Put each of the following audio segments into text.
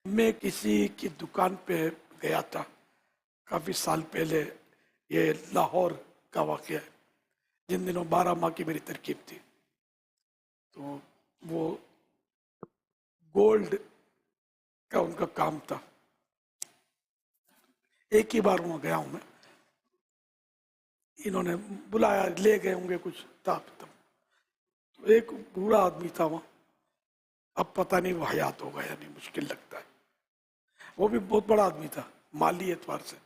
मैं किसी की दुकान पे गया था काफ़ी साल पहले। ये लाहौर का वाक़या है। जिन दिनों 12 माह की मेरी तरकीब थी, तो वो गोल्ड का उनका काम था। एक ही बार वहाँ गया हूँ मैं। इन्होंने बुलाया, ले गए होंगे कुछ था तब। तो एक बूढ़ा आदमी था वहाँ। अब पता नहीं वो हयात होगा या नहीं, मुश्किल लगता है। वो भी बहुत बड़ा आदमी था, माली एतबार से।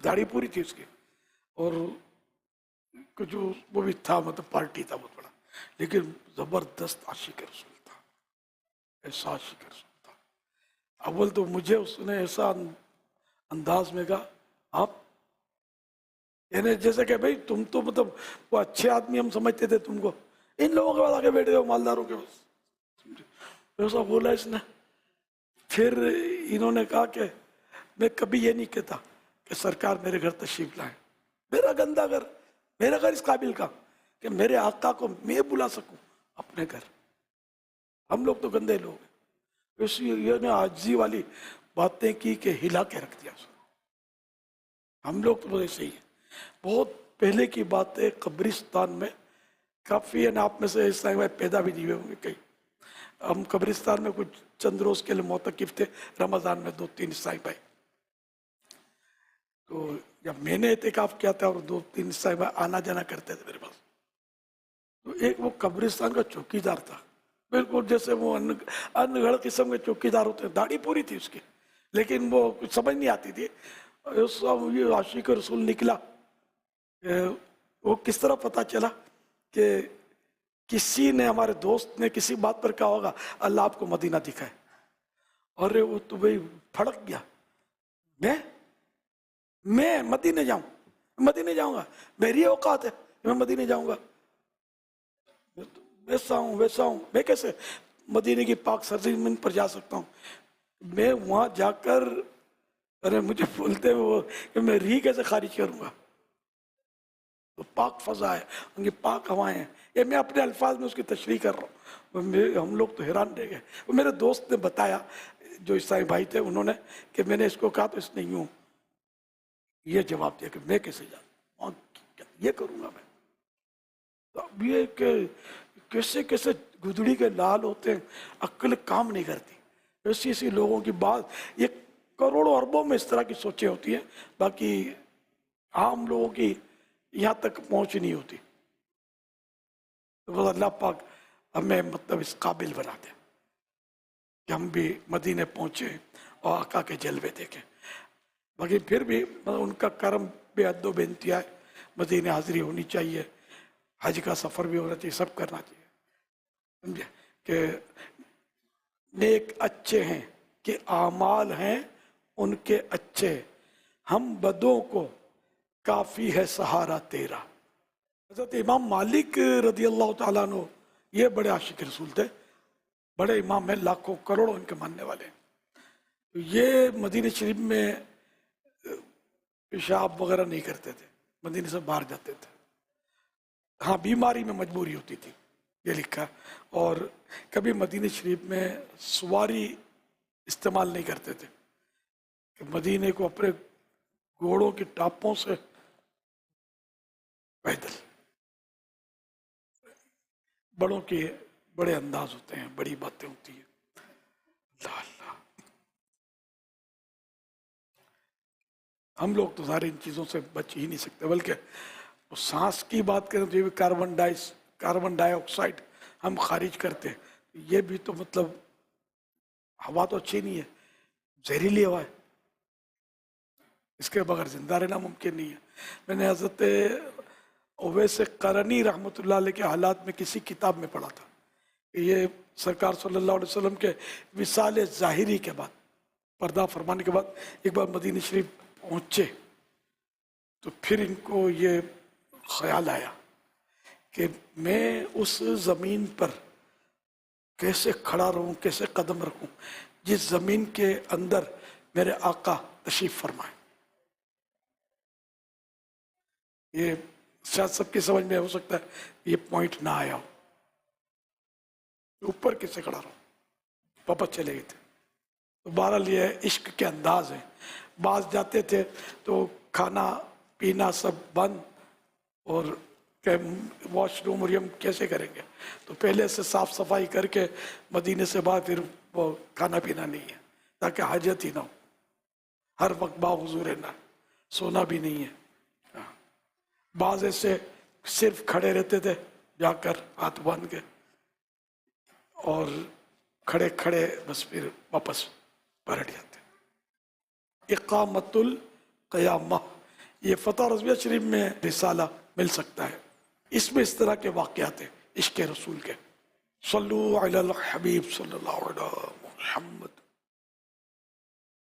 दाढ़ी पूरी थी उसकी, और कुछ वो भी था, मतलब पार्टी था बहुत बड़ा, लेकिन जबरदस्त आशिक रसूल था। ऐसा आशिक रसूल था। अव्वल तो मुझे उसने ऐसा अंदाज में कहा, आप यानी जैसे कि भाई तुम तो मतलब वो अच्छे आदमी हम समझते थे तुमको, इन लोगों के पास आके बैठे हो, मालदारों के पास। ऐसा बोला इसने। फिर इन्होंने कहा कि मैं कभी ये नहीं कहता कि सरकार मेरे घर तशरीफ लाए। मेरा गंदा घर, मेरा घर इस काबिल का कि मेरे आका को मैं बुला सकूं अपने घर। हम लोग तो गंदे लोग हैं। इसलिए ने आजी वाली बातें की कि हिला के रख दिया उसको। हम लोग तो ऐसे ही है। बहुत पहले की बात है, कब्रिस्तान में काफ़ी है ना, आप में से इस टाइम में पैदा भी नहीं हुए होंगे कई। हम कब्रिस्तान में कुछ चंद रोज के लिए मोतकिफ थे, रमज़ान में 2-3 ईसाई भाई। तो जब मैंने एहतिकाफ किया था और 2-3 ईसाई भाई आना जाना करते थे मेरे पास, तो एक वो कब्रिस्तान का चौकीदार था, बिल्कुल जैसे वो अनगढ़ किस्म के चौकीदार होते हैं। दाढ़ी पूरी थी उसकी, लेकिन वो कुछ समझ नहीं आती थी। ये आशिक रसूल निकला। वो किस तरह पता चला कि किसी ने, हमारे दोस्त ने किसी बात पर कहा होगा अल्लाह आपको मदीना दिखाए। अरे वो तो भाई फड़क गया। मैं मदीने जाऊं, मदीने जाऊंगा, मेरी औकात है, मैं मदीने जाऊंगा। वैसा हूँ वैसा हूँ, मैं कैसे मदीने की पाक सरजमीन पर जा सकता हूँ। मैं वहां जाकर, अरे मुझे बोलते वो कि मैं री कैसे खारिज करूंगा। तो पाक फजा है, उनकी पाक हवाएं हैं। ये मैं अपने अल्फाज में उसकी तशरीह कर रहा हूँ। हम लोग तो हैरान रह गए। वो मेरे दोस्त ने बताया, जो ईसाई भाई थे, उन्होंने कि मैंने इसको कहा तो इसने यूँ ये जवाब दिया कि मैं कैसे जाऊँ, ये करूँगा मैं। तो अब ये कि कैसे कैसे गुदड़ी के लाल होते हैं, अक्ल काम नहीं करती। ऐसी ऐसी लोगों की बात, ये करोड़ों अरबों में इस तरह की सोचें होती हैं, बाकी आम लोगों की यहाँ तक पहुँच नहीं होती। तो वो अल्लाह पाक हमें मतलब इस काबिल बना दे कि हम भी मदीने पहुँचे और आका के जलवे देखें। बाकी फिर भी मतलब उनका कर्म बेहद बेनतिया है। मदीने हाजिरी होनी चाहिए, हज का सफ़र भी होना चाहिए, सब करना चाहिए। समझे कि नेक अच्छे हैं कि आमाल हैं उनके अच्छे, हम बदों को काफ़ी है सहारा तेरा। हज़रत इमाम मालिक रदी अल्लाह तआला अन्हु, ये बड़े आशिक रसूल थे, बड़े इमाम हैं, लाखों करोड़ों इनके मानने वाले। तो ये मदीने शरीफ में पेशाब वगैरह नहीं करते थे, मदीने से बाहर जाते थे। हाँ, बीमारी में मजबूरी होती थी, ये लिखा। और कभी मदीने शरीफ में सवारी इस्तेमाल नहीं करते थे कि मदीने को अपने घोड़ों की टापों से पैदल। बड़ों के बड़े अंदाज होते हैं, बड़ी बातें होती हैं। अल्लाह अल्लाह। हम लोग तो सारी इन चीज़ों से बच ही नहीं सकते, बल्कि सांस की बात करें तो ये भी कार्बन डाइऑक्साइड हम खारिज करते हैं। ये भी तो मतलब हवा तो अच्छी नहीं है, जहरीली हवा है, इसके बगैर जिंदा रहना मुमकिन नहीं है। मैंने हज़रत ओवैस करनी रहमतुल्लाह अलैह के हालात में किसी किताब में पढ़ा था कि ये सरकार सल्लल्लाहु अलैहि वसल्लम के विसाल ज़ाहिरी के बाद, पर्दा फरमाने के बाद एक बार मदीने शरीफ पहुँचे, तो फिर इनको ये ख्याल आया कि मैं उस ज़मीन पर कैसे खड़ा रहूं, कैसे कदम रखूं जिस ज़मीन के अंदर मेरे आका तशरीफ फरमाए। ये शायद सबकी समझ में हो सकता है ये पॉइंट ना आया हो, ऊपर कैसे खड़ा रहूं, वापस चले गए थे। تو بہرحال یہ عشق کے انداز ہیں. بعض جاتے تھے تو کھانا پینا سب بند، اور کہ واش روم اور ہم کیسے کریں گے، تو پہلے سے صاف صفائی کر کے مدینے سے بعد پھر وہ کھانا پینا نہیں ہے تاکہ حاجت ہی نہ ہو. ہر وقت باحضور رہنا، سونا بھی نہیں ہے. بعض ایسے صرف کھڑے رہتے تھے جا کر ہاتھ باندھ کے، اور کھڑے کھڑے بس پھر واپس پلٹ جاتے. اقامت القیامہ، یہ فتح رضویہ شریف میں رسالہ مل سکتا ہے. اس میں اس طرح کے واقعات ہیں عشق رسول کے. صلو علی الحبیب صلی اللہ علیہ محمد.